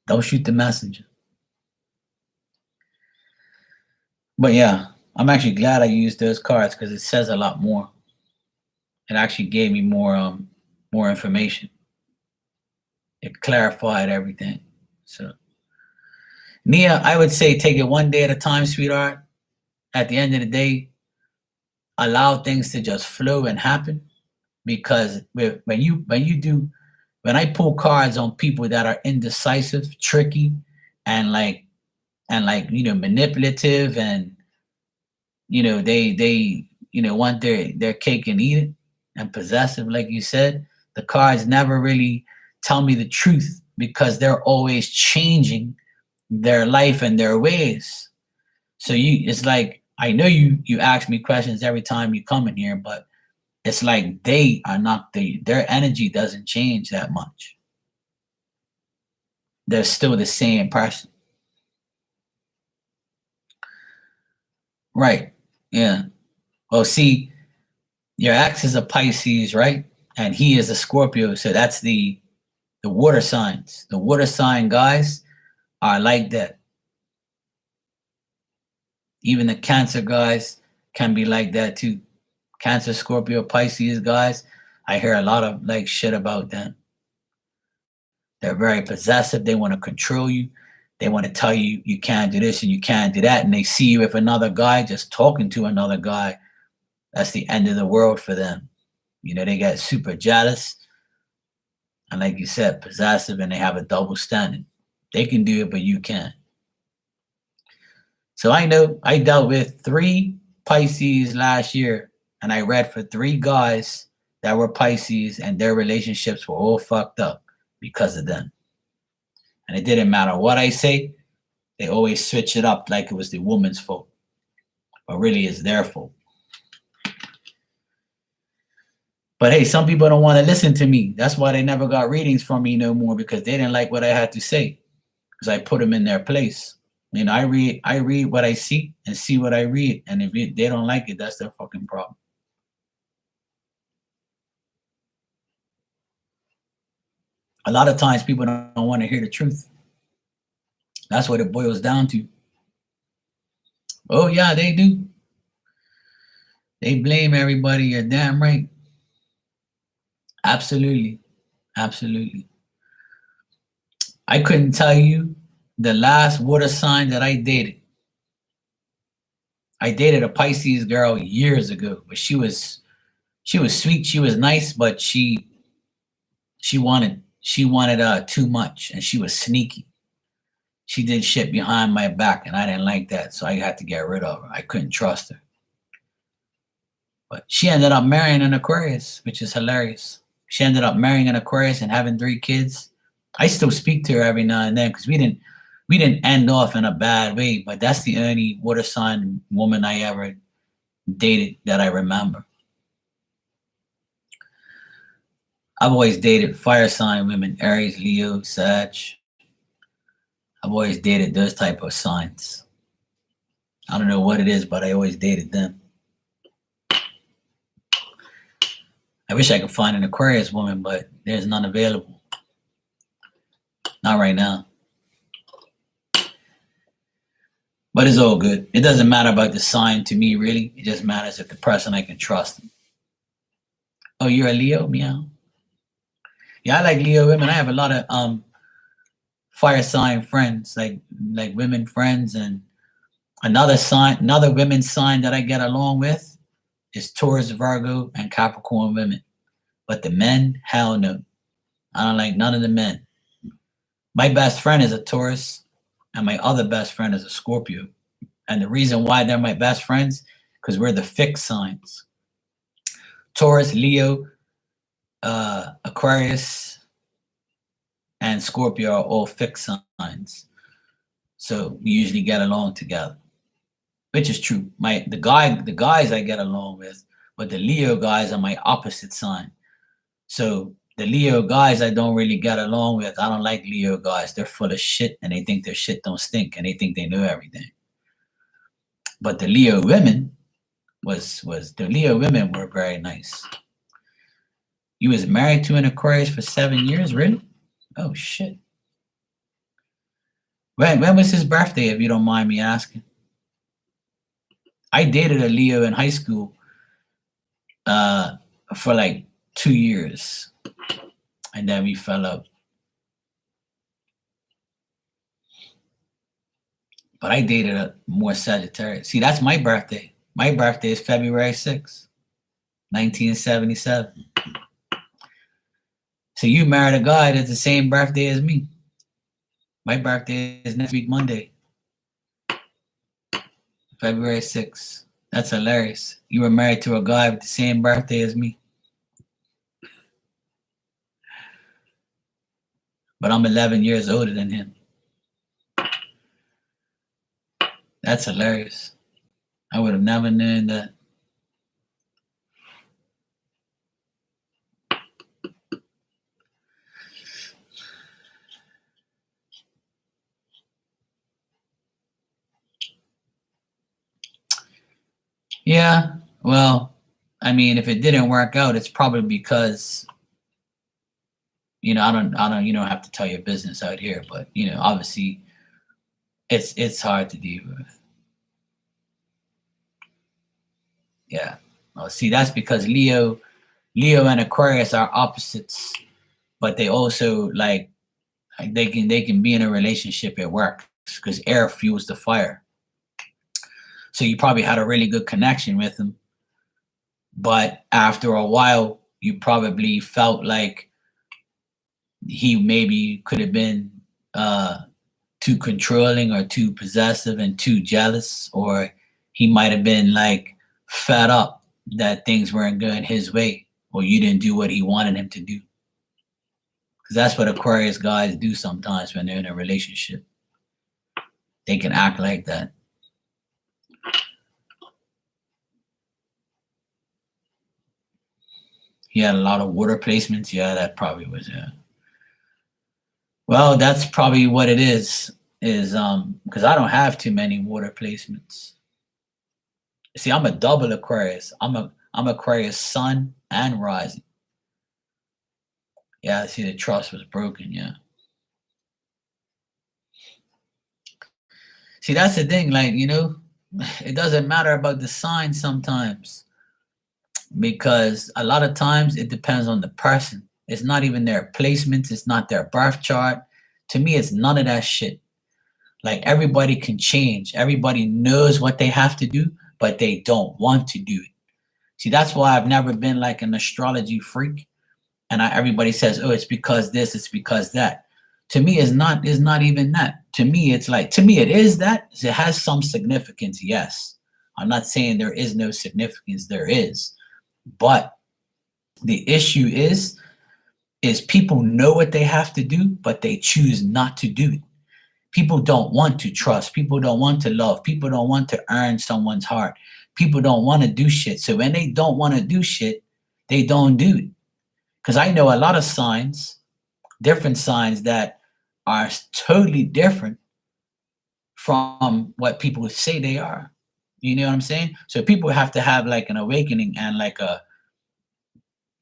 Don't shoot the messenger. But yeah, I'm actually glad I used those cards because it says a lot more. It actually gave me more information. It clarified everything. So Nia, I would say take it one day at a time, sweetheart. At the end of the day, allow things to just flow and happen. Because when I pull cards on people that are indecisive, tricky, and manipulative, and they want their cake and eat it, and possessive, like you said, the cards never really tell me the truth because they're always changing their life and their ways. So it's like, I know you ask me questions every time you come in here, but it's like they are not their energy doesn't change that much. They're still the same person. Right. Yeah. Well, see, your ex is a Pisces, right? And he is a Scorpio. So that's the water signs. The water sign guys are like that. Even the Cancer guys can be like that too. Cancer, Scorpio, Pisces guys, I hear a lot of like shit about them. They're very possessive. They want to control you. They want to tell you you can't do this and you can't do that. And they see you with another guy just talking to another guy. That's the end of the world for them. They get super jealous. And like you said, possessive, and they have a double standard. They can do it, but you can't. So I know I dealt with 3 Pisces last year, and I read for 3 guys that were Pisces, and their relationships were all fucked up because of them. And it didn't matter what I say, they always switch it up like it was the woman's fault. But really it's their fault. But hey, some people don't want to listen to me. That's why they never got readings from me no more, because they didn't like what I had to say. Because I put them in their place. I read what I see and see what I read. And if they don't like it, that's their fucking problem. A lot of times people don't want to hear the truth. That's what it boils down to. Oh yeah, they do. They blame everybody. You're damn right. Absolutely. Absolutely. I couldn't tell you the last water sign that I dated. I dated a Pisces girl years ago, but she was sweet, she was nice, but she wanted too much, and she was sneaky. She did shit behind my back, and I didn't like that, so I had to get rid of her. I couldn't trust her. But she ended up marrying an Aquarius, which is hilarious. She ended up marrying an Aquarius and having 3 kids. I still speak to her every now and then because we didn't end off in a bad way, but that's the only water sign woman I ever dated that I remember. I've always dated fire sign women, Aries, Leo, Sag. I've always dated those type of signs. I don't know what it is, but I always dated them. I wish I could find an Aquarius woman, but there's none available. Not right now. But it's all good. It doesn't matter about the sign to me, really. It just matters if the person I can trust. Oh, you're a Leo? Meow. Yeah, I like Leo women. I have a lot of fire sign friends, like women friends, and another women's sign that I get along with is Taurus, Virgo, and Capricorn women. But the men, hell no. I don't like none of the men. My best friend is a Taurus, and my other best friend is a Scorpio. And the reason why they're my best friends, because we're the fixed signs. Taurus, Leo, Aquarius, and Scorpio are all fixed signs. So we usually get along together, which is true. The guys I get along with, but the Leo guys are my opposite sign. So the Leo guys I don't really get along with. I don't like Leo guys. They're full of shit, and they think their shit don't stink, and they think they know everything. But the Leo women were very nice. You was married to an Aquarius for 7 years, really? Oh shit. When was his birthday, if you don't mind me asking? I dated a Leo in high school for like 2 years, and then we fell out. But I dated a more Sagittarius. See, that's my birthday. My birthday is February 6th, 1977. So you married a guy that's the same birthday as me. My birthday is next week, Monday, February 6th. That's hilarious. You were married to a guy with the same birthday as me. But I'm 11 years older than him. That's hilarious. I would have never known that. Yeah, well, I mean, if it didn't work out, it's probably because, you know, you don't have to tell your business out here, but you know, obviously, it's hard to deal with. Yeah. Oh, see, that's because Leo and Aquarius are opposites, but they also like they can be in a relationship at work because air fuels the fire. So you probably had a really good connection with him, but after a while, you probably felt like he maybe could have been too controlling or too possessive and too jealous, or he might have been like fed up that things weren't going his way, or you didn't do what he wanted him to do. Because that's what Aquarius guys do sometimes when they're in a relationship. They can act like that. He had a lot of water placements. Yeah, that probably was it. Well, that's probably what it is because I don't have too many water placements. See, I'm a double Aquarius. I'm Aquarius sun and rising. Yeah, see the trust was broken, yeah. See, that's the thing, like, you know, it doesn't matter about the sign sometimes because a lot of times it depends on the person. It's not even their placements, it's not their birth chart. To me, it's none of that shit. Like everybody can change. Everybody knows what they have to do, but they don't want to do it. See, that's why I've never been like an astrology freak. And everybody says, "Oh, it's because this, it's because that." To me, it's not even that. To me, it's like to me, it is that. It has some significance, yes. I'm not saying there is no significance. There is, but the issue is people know what they have to do, but they choose not to do it. People don't want to trust. People don't want to love. People don't want to earn someone's heart. People don't want to do shit. So when they don't want to do shit, they don't do it. Because I know a lot of signs, different signs that are totally different from what people say they are. You know what I'm saying? So people have to have like an awakening and like a,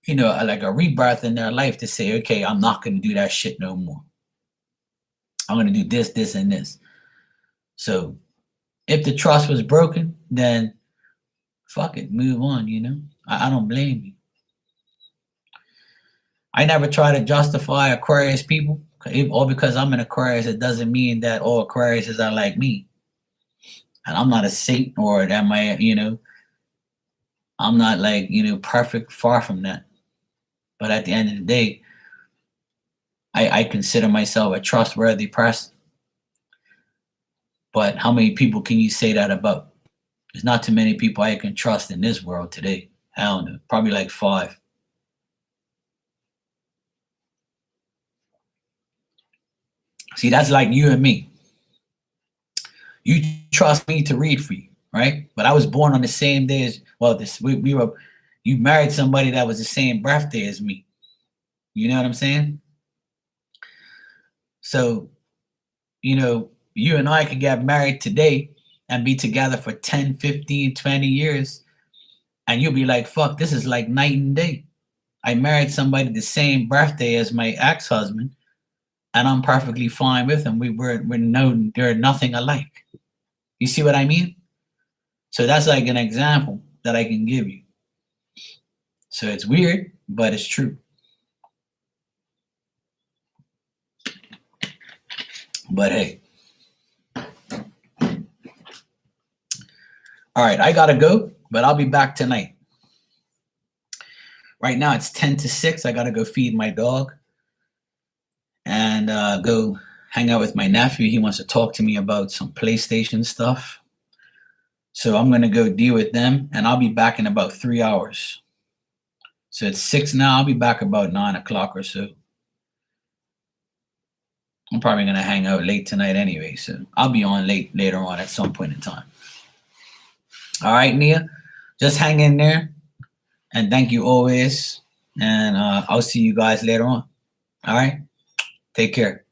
you know, like a rebirth in their life to say, okay, I'm not going to do that shit no more. I'm going to do this, this, and this. So if the trust was broken, then fuck it, move on, you know? I don't blame you. I never try to justify Aquarius people. All because I'm an Aquarius, it doesn't mean that all Aquariuses are like me. And I'm not a saint or am I, you know, I'm not like, you know, perfect, far from that. But at the end of the day, I consider myself a trustworthy person. But how many people can you say that about? There's not too many people I can trust in this world today. I don't know, probably like 5. See, that's like you and me. You trust me to read for you, right? But I was born on the same day as well. We were. You married somebody that was the same birthday as me. You know what I'm saying? So, you know, you and I could get married today and be together for 10, 15, 20 years, and you'll be like, fuck, this is like night and day. I married somebody the same birthday as my ex-husband, and I'm perfectly fine with him. They're nothing alike. You see what I mean? So that's like an example that I can give you. So it's weird, but it's true. But hey. All right, I gotta go, but I'll be back tonight. Right now it's 10 to 6. I gotta go feed my dog and go hang out with my nephew. He wants to talk to me about some PlayStation stuff. So I'm gonna go deal with them, and I'll be back in about 3 hours. So it's 6 now. I'll be back about 9 o'clock or so. I'm probably gonna hang out late tonight anyway, so I'll be on later on at some point in time. All right, Nia, just hang in there, and thank you always. And I'll see you guys later on. All right, take care.